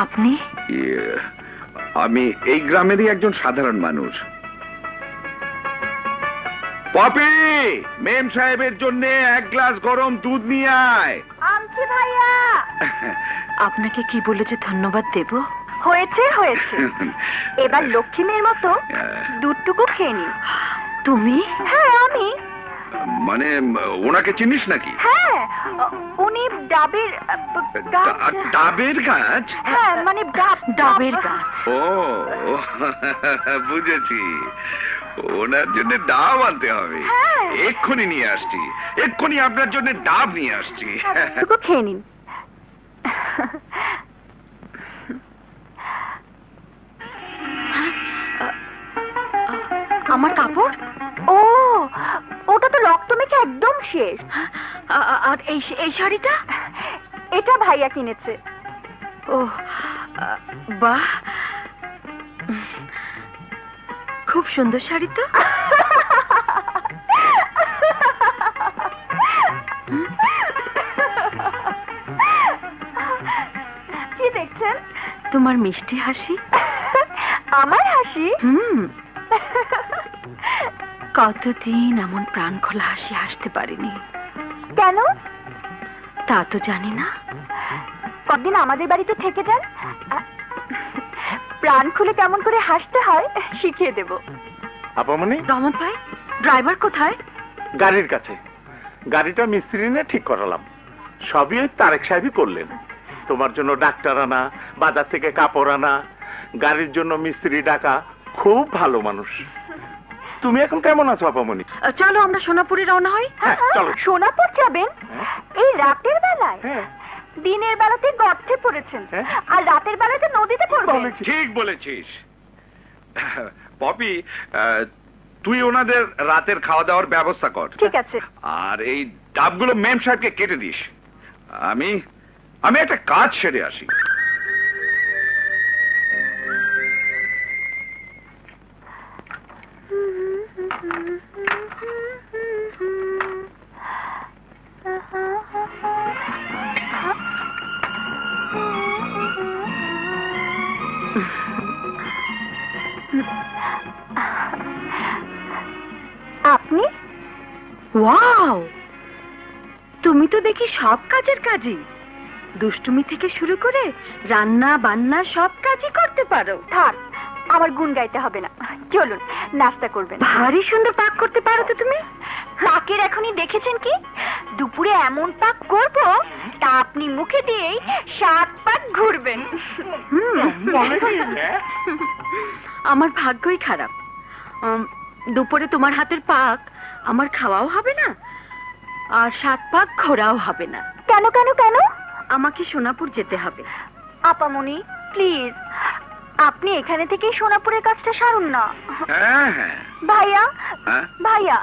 আপনি? আমি এই গ্রামেরই একজন সাধারণ মানুষ। পপি, মেম সাহেবের জন্য এক গ্লাস গরম দুধ নিয়ে আয়। আনছি ভাইয়া। আপনাকে কি বলে যে ধন্যবাদ দেব? হয়েছে হয়েছে, এবার লক্ষ্মীমের মতো দুধটুকু খেয়ে নিন। তুমি? হ্যাঁ আমি। মানে ওনাকে চিনিস নাকি? হ্যাঁ, উনি ডাবের ডাবের গাছ? হ্যাঁ মানে ডাবের গাছ। ও বুঝেছি, ওনার জন্য ডাব আনতে হবে। এক্ষুনি নিয়ে আসছি, এক্ষুনি আপনার জন্য ডাব নিয়ে আসছি। খেয়ে নিন। আমার কাপড়? ও, ওটা তো রক্ত মেখে একদম শেষ। আর এই শাড়িটা? এটা ভাইয়া কিনেছে। ও বাহ, খুব সুন্দর শাড়ি তো। কি দেখছেন? তোমার মিষ্টি হাসি। আমার হাসি? কতদিন এমন প্রাণ খোলা হাসি হাসতে পারিনি। কেন? তা তো জানি না। কতদিন আমাদের বাড়িতে থেকে যান, প্রাণ খুলে কেমন করে হাসতে হয় শিখিয়ে দেব। আপামনি, রহমত ভাই, ড্রাইভার কোথায়? গাড়ির কাছে। গাড়িটা মিস্ত্রি নিয়ে ঠিক করালাম। সবই ওই তারেক সাহেবই করলেন। তোমার জন্য ডাক্তার আনা, বাজার থেকে কাপড় আনা, গাড়ির জন্য মিস্ত্রি ডাকা। খুব ভালো মানুষ। তুমি এখন কেমন আছো আপামনি? চলো আমরা সোনাপুরে রওনা হই। হ্যাঁ, চলো। সোনাপুর যাবেন? এই রাতের বেলায়? হ্যাঁ। দিনের বেলাতে গর্তে পড়েছেন, আর রাতের বেলাতে নদীতে পড়বেন। ঠিক বলেছিস পপি। তুই ওনাদের রাতের খাওয়া দাওয়ার ব্যবস্থা কর। ঠিক আছে। আর এই ডাবগুলো মেম সাহেবকে কেটে দিস। আমি একটা কাজ সেরে আসি। আপনি? ওয়াও, তুমি তো দেখি সব কাজের কাজই। দুষ্টুমি থেকে শুরু করে রান্না বান্না সব কাজই করতে পারো। থাক, আমার গুণ গাইতে হবে না। চলুন নাস্তা করবেন। ভারী সুন্দর পাক করতে পারো তো তুমি। পাকের এখনই দেখেছেন কি? দুপুরে এমন পাক করব তা আপনি মুখে দিয়েই 7 পাক ঘুরবেন। আমার ভাগ্যই খারাপ। দুপুরে তোমার হাতের পাক আমার খাওয়াও হবে না, আর 7 পাক ঘোরাও হবে না। কেন কেন কেন? আমাকে সোনাপুর যেতে হবে। আপামনি প্লিজ, আপনি এখানে থেকেই সোনাপুরের কাজটা সারুন না। হ্যাঁ হ্যাঁ ভাইয়া, হ্যাঁ? ভাইয়া